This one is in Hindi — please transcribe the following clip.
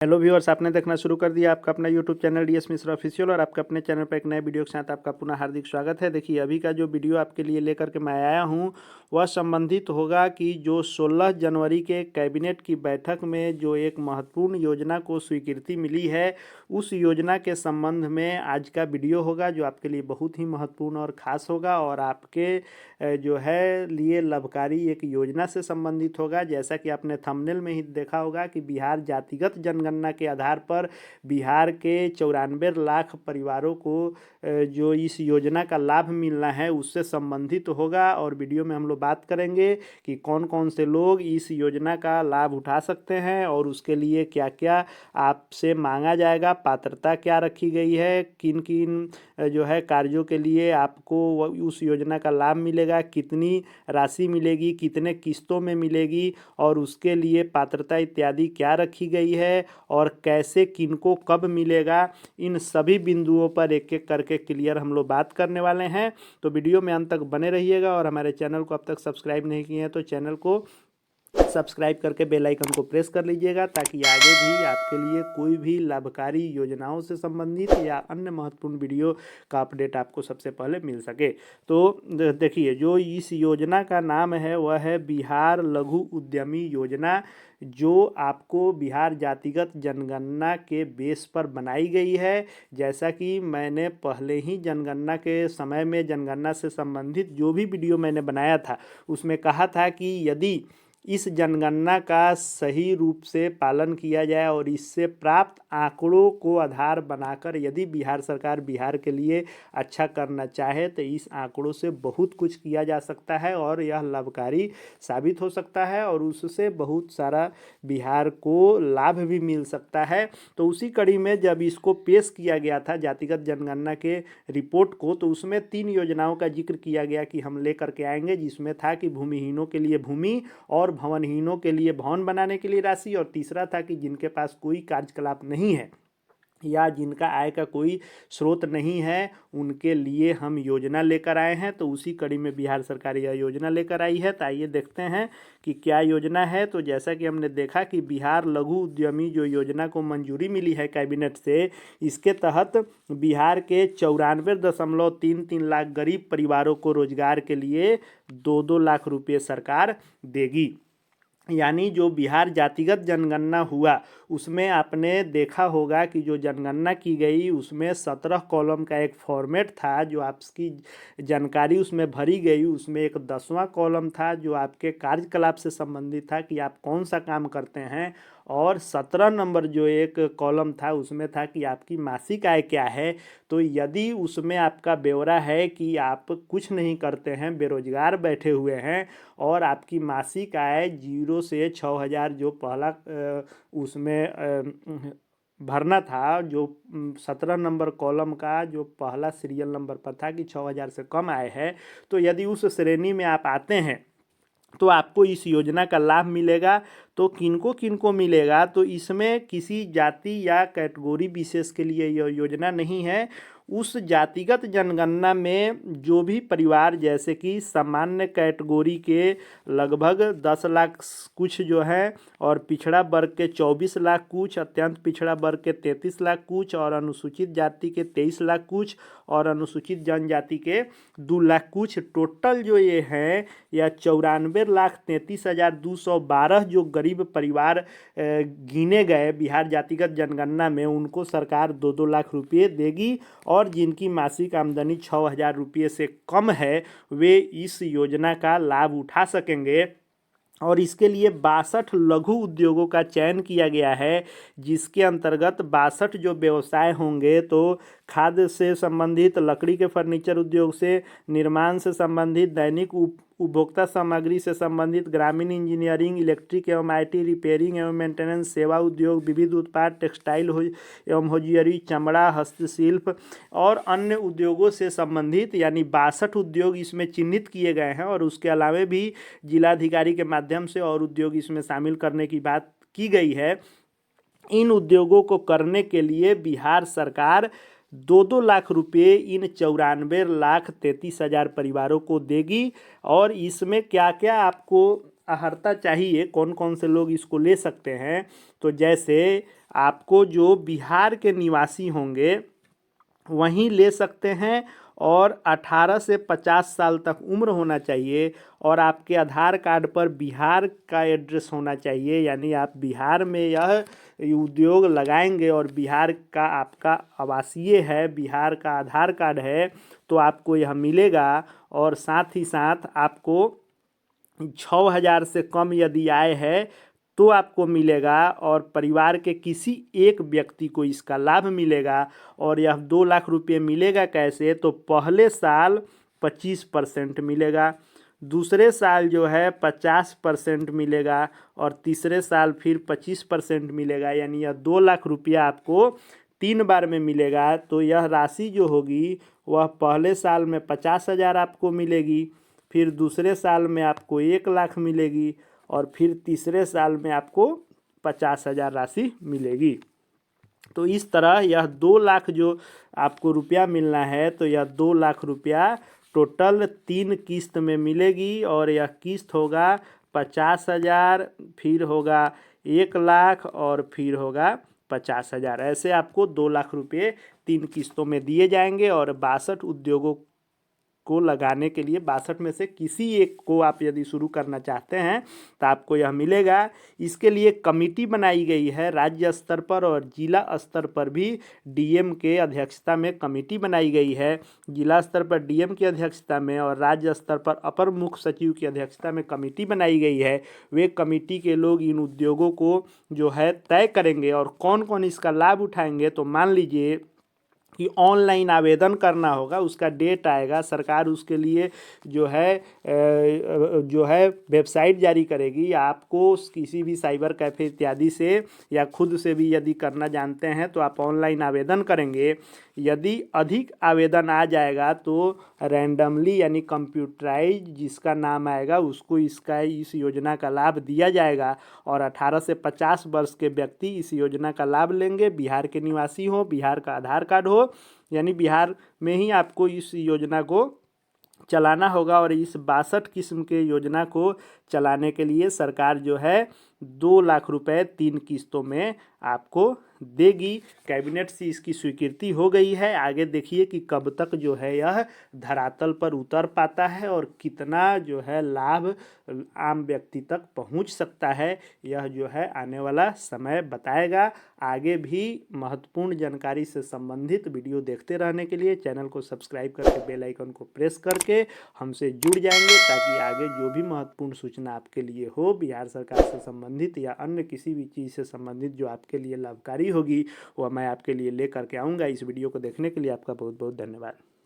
हेलो व्यूअर्स, आपने देखना शुरू कर दिया आपका अपना YouTube channel DS Mishra official और आपका अपने चैनल पर एक नए वीडियो के साथ आपका पुनः हार्दिक स्वागत है। देखिए, अभी का जो वीडियो आपके लिए लेकर के मैं आया हूं वह संबंधित होगा कि जो 16 जनवरी के कैबिनेट की बैठक में जो एक महत्वपूर्ण योजना को स्वीकृति मिली है, उस योजना के संबंध में आज का वीडियो होगा जो आपके लिए बहुत ही महत्वपूर्ण और ख़ास होगा और आपके जो है लिए लाभकारी एक योजना से संबंधित होगा। जैसा कि आपने थंबनेल में ही देखा होगा कि बिहार जातिगत जनगणना के आधार पर बिहार के 94 लाख परिवारों को जो इस योजना का लाभ मिलना है उससे संबंधित होगा। और वीडियो में हम लोग बात करेंगे कि कौन कौन से लोग इस योजना का लाभ उठा सकते हैं और उसके लिए क्या क्या आपसे मांगा जाएगा, पात्रता क्या रखी गई है, किन किन जो है कार्यों के लिए आपको उस योजना का लाभ मिलेगा, कितनी राशि मिलेगी, कितने किस्तों में मिलेगी और उसके लिए पात्रता इत्यादि क्या रखी गई है और कैसे किनको कब मिलेगा। इन सभी बिंदुओं पर एक एक करके क्लियर हम लोग बात करने वाले हैं। तो वीडियो में अंत तक बने रहिएगा और हमारे चैनल को अब तक सब्सक्राइब नहीं किए हैं तो चैनल को सब्सक्राइब करके बेल आइकन को प्रेस कर लीजिएगा ताकि आगे भी आपके लिए कोई भी लाभकारी योजनाओं से संबंधित या अन्य महत्वपूर्ण वीडियो का अपडेट आपको सबसे पहले मिल सके। तो देखिए, जो इस योजना का नाम है वह है बिहार लघु उद्यमी योजना, जो आपको बिहार जातिगत जनगणना के बेस पर बनाई गई है। जैसा कि मैंने पहले ही जनगणना के समय में जनगणना से संबंधित जो भी वीडियो मैंने बनाया था उसमें कहा था कि यदि इस जनगणना का सही रूप से पालन किया जाए और इससे प्राप्त आंकड़ों को आधार बनाकर यदि बिहार सरकार बिहार के लिए अच्छा करना चाहे तो इस आंकड़ों से बहुत कुछ किया जा सकता है और यह लाभकारी साबित हो सकता है और उससे बहुत सारा बिहार को लाभ भी मिल सकता है। तो उसी कड़ी में जब इसको पेश किया गया था जातिगत जनगणना के रिपोर्ट को, तो उसमें 3 योजनाओं का जिक्र किया गया कि हम लेकर के आएंगे, जिसमें था कि भूमिहीनों के लिए भूमि और भवनहीनों के लिए भवन बनाने के लिए राशि, और तीसरा था कि जिनके पास कोई कार्यकलाप नहीं है या जिनका आय का कोई स्रोत नहीं है उनके लिए हम योजना लेकर आए हैं। तो उसी कड़ी में बिहार सरकार यह योजना लेकर आई है। तो आइए देखते हैं कि क्या योजना है। तो जैसा कि हमने देखा कि बिहार लघु उद्यमी जो योजना को मंजूरी मिली है कैबिनेट से, इसके तहत बिहार के 94.33 लाख गरीब परिवारों को रोजगार के लिए 2-2 लाख रुपये सरकार देगी। यानी जो बिहार जातिगत जनगणना हुआ उसमें आपने देखा होगा कि जो जनगणना की गई उसमें 17 कॉलम का एक फॉर्मेट था जो आपकी जानकारी उसमें भरी गई। उसमें एक 10वां कॉलम था जो आपके कार्यकलाप से संबंधित था कि आप कौन सा काम करते हैं, और 17 नंबर जो एक कॉलम था उसमें था कि आपकी मासिक आय क्या है। तो यदि उसमें आपका ब्यौरा है कि आप कुछ नहीं करते हैं, बेरोजगार बैठे हुए हैं और आपकी मासिक आय 0 से 6,000 जो पहला उसमें भरना था, जो 17 नंबर कॉलम का जो पहला सीरियल नंबर पर था कि 6,000 से कम आय है, तो यदि उस श्रेणी में आप आते हैं तो आपको इस योजना का लाभ मिलेगा। तो किनको किनको मिलेगा, तो इसमें किसी जाति या कैटेगरी विशेष के लिए यह योजना नहीं है। उस जातिगत जनगणना में जो भी परिवार जैसे कि सामान्य कैटेगरी के लगभग 10 लाख कुछ जो है, और पिछड़ा वर्ग के 24 लाख कुछ, अत्यंत पिछड़ा वर्ग के 33 लाख कुछ, और अनुसूचित जाति के 23 लाख कुछ, और अनुसूचित जनजाति के 2 लाख कुछ, टोटल जो ये हैं या 94,33,212 जो गरीब परिवार गिने गए बिहार जातिगत जनगणना में, उनको सरकार 2-2 लाख रुपये देगी। और जिनकी मासिक आमदनी 6,000 रुपये से कम है वे इस योजना का लाभ उठा सकेंगे। और इसके लिए 62 लघु उद्योगों का चयन किया गया है, जिसके अंतर्गत 62 जो व्यवसाय होंगे, तो खाद्य से संबंधित, लकड़ी के फर्नीचर उद्योग से, निर्माण से संबंधित, दैनिक उपभोक्ता सामग्री से संबंधित, ग्रामीण इंजीनियरिंग, इलेक्ट्रिक एवं आईटी, रिपेयरिंग एवं मेंटेनेंस, सेवा उद्योग, विविध उत्पाद, टेक्सटाइल एवं होजियरी, चमड़ा, हस्तशिल्प और अन्य उद्योगों से संबंधित, यानी 62 उद्योग इसमें चिन्हित किए गए हैं। और उसके अलावा भी जिलाधिकारी के माध्यम से और उद्योग इसमें शामिल करने की बात की गई है। इन उद्योगों को करने के लिए बिहार सरकार 2-2 लाख रुपये इन 94,33,000 परिवारों को देगी। और इसमें क्या क्या आपको अर्हता चाहिए, कौन कौन से लोग इसको ले सकते हैं। तो जैसे आपको जो बिहार के निवासी होंगे वहीं ले सकते हैं, और 18 से 50 साल तक उम्र होना चाहिए, और आपके आधार कार्ड पर बिहार का एड्रेस होना चाहिए, यानी आप बिहार में यह उद्योग लगाएंगे और बिहार का आपका आवासीय है, बिहार का आधार कार्ड है, तो आपको यह मिलेगा। और साथ ही साथ आपको 6,000 से कम यदि आय है तो आपको मिलेगा, और परिवार के किसी एक व्यक्ति को इसका लाभ मिलेगा। और यह 2 लाख रुपये मिलेगा कैसे, तो पहले साल 25% मिलेगा, दूसरे साल जो है 50% मिलेगा, और तीसरे साल फिर 25% मिलेगा, यानी यह 2 लाख रुपया आपको 3 बार में मिलेगा। तो यह राशि जो होगी वह पहले साल में 50,000 आपको मिलेगी, फिर दूसरे साल में आपको 1 लाख मिलेगी, और फिर तीसरे साल में आपको 50,000 राशि मिलेगी। तो इस तरह यह 2 लाख जो आपको रुपया मिलना है, तो यह 2 लाख रुपया टोटल 3 किस्त में मिलेगी। और यह किस्त होगा 50,000, फिर होगा 1 लाख, और फिर होगा 50,000। ऐसे आपको 2 लाख रुपये 3 किस्तों में दिए जाएंगे। और 62 उद्योगों को लगाने के लिए 62 में से किसी एक को आप यदि शुरू करना चाहते हैं तो आपको यह मिलेगा। इसके लिए कमेटी बनाई गई है राज्य स्तर पर, और जिला स्तर पर भी डीएम के अध्यक्षता में कमेटी बनाई गई है। जिला स्तर पर डीएम की अध्यक्षता में और राज्य स्तर पर अपर मुख्य सचिव की अध्यक्षता में कमेटी बनाई गई है। वे कमेटी के लोग इन उद्योगों को जो है तय करेंगे, और कौन कौन इसका लाभ उठाएंगे। तो मान लीजिए कि ऑनलाइन आवेदन करना होगा, उसका डेट आएगा, सरकार उसके लिए जो है वेबसाइट जारी करेगी। आपको किसी भी साइबर कैफ़े इत्यादि से या खुद से भी यदि करना जानते हैं तो आप ऑनलाइन आवेदन करेंगे। यदि अधिक आवेदन आ जाएगा तो रैंडमली यानी कंप्यूटराइज जिसका नाम आएगा उसको इस योजना का लाभ दिया जाएगा। और 18 से 50 वर्ष के व्यक्ति इस योजना का लाभ लेंगे, बिहार के निवासी हो, बिहार का आधार कार्ड हो, यानी बिहार में ही आपको इस योजना को चलाना होगा। और इस 62 किस्म के योजना को चलाने के लिए सरकार जो है 2 लाख रुपए 3 किस्तों में आपको देगी। कैबिनेट से इसकी स्वीकृति हो गई है। आगे देखिए कि कब तक जो है यह धरातल पर उतर पाता है और कितना जो है लाभ आम व्यक्ति तक पहुंच सकता है, यह जो है आने वाला समय बताएगा। आगे भी महत्वपूर्ण जानकारी से संबंधित वीडियो देखते रहने के लिए चैनल को सब्सक्राइब करके बेल आइकन को प्रेस करके हमसे जुड़ जाएंगे, ताकि आगे जो भी महत्वपूर्ण सूचना आपके लिए हो बिहार सरकार से संबंधित या अन्य किसी भी चीज़ से संबंधित जो आपके लिए लाभकारी होगी वह मैं आपके लिए लेकर के आऊँगा। इस वीडियो को देखने के लिए आपका बहुत बहुत धन्यवाद।